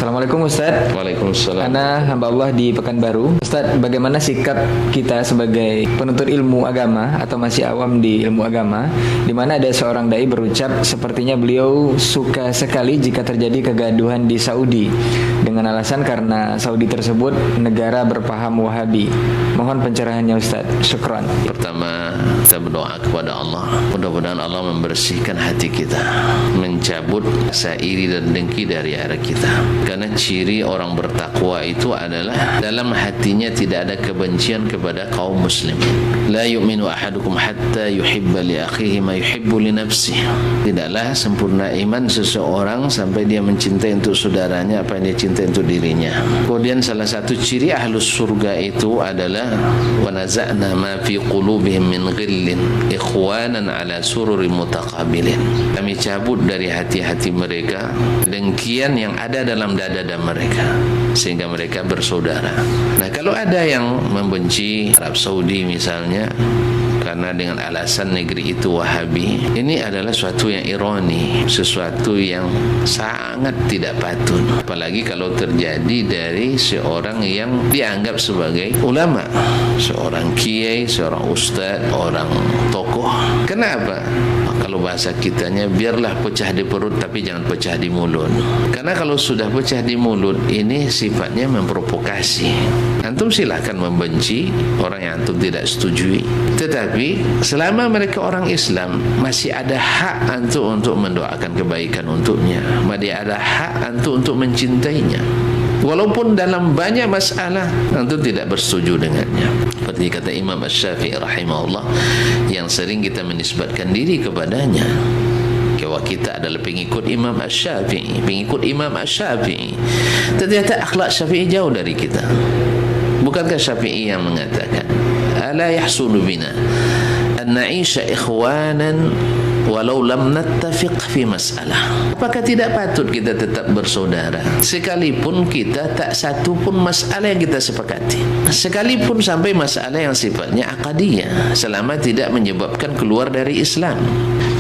Assalamualaikum Ustadz. Waalaikumsalam. Ana hamba Allah di Pekanbaru. Ustadz, bagaimana sikap kita sebagai penuntut ilmu agama atau masih awam di ilmu agama, di mana ada seorang dai berucap sepertinya beliau suka sekali jika terjadi kegaduhan di Saudi dengan alasan karena Saudi tersebut negara berpaham Wahabi. Mohon pencerahannya Ustadz. Syukran. Pertama, kita berdoa kepada Allah. Mudah-mudahan Allah membersihkan hati kita, mencabut rasa iri dan dengki dari arah kita. Karena ciri orang bertakwa itu adalah dalam hatinya tidak ada kebencian kepada kaum muslimin. La yu'minu ahadukum hatta yuhibba li akhihi ma yuhibbu li nafsihi. Tidaklah sempurna iman seseorang sampai dia mencintai untuk saudaranya apa yang dia cintai untuk dirinya. Kemudian salah satu ciri ahlus surga itu adalah wa naza'na ma fi qulubihim min ghillin ikhwanan ala sururin mutaqabilin. Kami cabut dari hati-hati mereka dengkian yang ada dalam dada mereka sehingga mereka bersaudara. Nah, kalau ada yang membenci Arab Saudi misalnya karena dengan alasan negeri itu Wahabi, ini adalah suatu yang ironi, sesuatu yang sangat tidak patut, apalagi kalau terjadi dari seorang yang dianggap sebagai ulama, seorang kiai, seorang ustadz, orang tokoh. Kenapa? Kalau bahasa kitanya, biarlah pecah di perut tapi jangan pecah di mulut. Karena kalau sudah pecah di mulut, ini sifatnya memprovokasi. Antum silahkan membenci orang yang antum tidak setujui, tetapi selama mereka orang Islam, masih ada hak antum untuk mendoakan kebaikan untuknya, masih ada hak antum untuk mencintainya, walaupun dalam banyak masalah antum tidak bersetuju dengannya. Seperti kata Imam Asy-Syafi'i rahimahullah, yang sering kita menisbatkan diri kepadanya, bahwa kita adalah pengikut Imam Asy-Syafi'i, pengikut Imam Asy-Syafi'i. Ternyata akhlak Syafi'i jauh dari kita. Bukankah Syafi'i yang mengatakan, ala yahsunu bina an na'isha ikhwanan walau lam nattafiq fi masalah. Apakah tidak patut kita tetap bersaudara sekalipun kita tak satu pun masalah yang kita sepakati, sekalipun sampai masalah yang sifatnya akadiyah, selama tidak menyebabkan keluar dari Islam?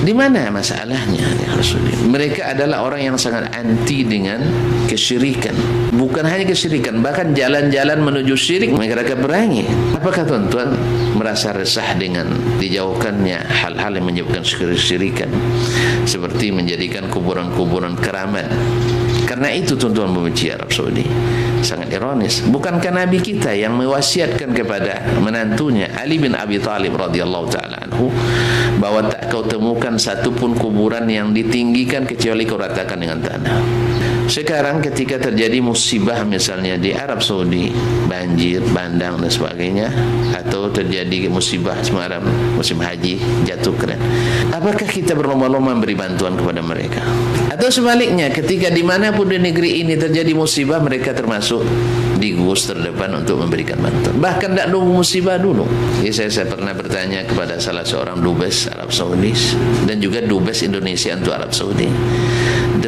Di mana masalahnya ya Rasulullah? Mereka adalah orang yang sangat anti dengan kesyirikan. Bukan hanya kesyirikan, bahkan jalan-jalan menuju syirik mereka berangi. Apakah tuan-tuan merasa resah dengan dijauhkannya hal-hal yang menyebabkan kesyirikan, seperti menjadikan kuburan-kuburan keramat? Karena itu tuan-tuan membenci Arab Saudi. Sangat ironis. Bukankah Nabi kita yang mewasiatkan kepada menantunya Ali bin Abi Thalib radhiyallahu taala anhu bahwa tak kau temukan satu pun kuburan yang ditinggikan kecuali kau ratakan dengan tanah. Sekarang ketika terjadi musibah misalnya di Arab Saudi, banjir, bandang dan sebagainya, atau terjadi musibah semalam musim haji, jatuh keren, apakah kita berlomba-lomba memberi bantuan kepada mereka? Atau sebaliknya, ketika dimanapun di negeri ini terjadi musibah, mereka termasuk di gugus terdepan untuk memberikan bantuan, bahkan tidak nunggu musibah dulu. Jadi saya pernah bertanya kepada salah seorang dubes Arab Saudi dan juga dubes Indonesia untuk Arab Saudi,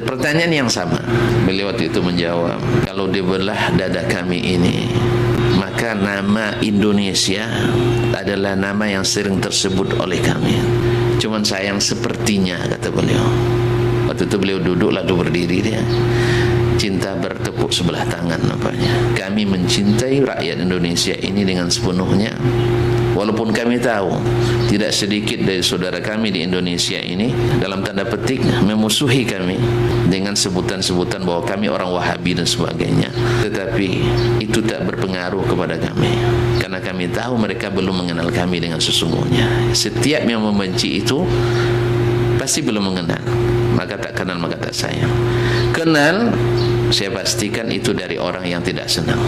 pertanyaan yang sama. Beliau waktu itu menjawab, kalau dibelah dada kami ini, maka nama Indonesia adalah nama yang sering tersebut oleh kami. Cuman sayang sepertinya, kata beliau. Waktu itu beliau duduk lalu berdiri dia. Cinta bertepuk sebelah tangan nampaknya. Kami mencintai rakyat Indonesia ini dengan sepenuhnya. Walaupun kami tahu tidak sedikit dari saudara kami di Indonesia ini dalam tanda petik memusuhi kami dengan sebutan-sebutan bahwa kami orang Wahabi dan sebagainya, tetapi itu tak berpengaruh kepada kami, karena kami tahu mereka belum mengenal kami dengan sesungguhnya. Setiap yang membenci itu pasti belum mengenal, maka tak kenal maka tak sayang. Kenal, saya pastikan itu dari orang yang tidak senang.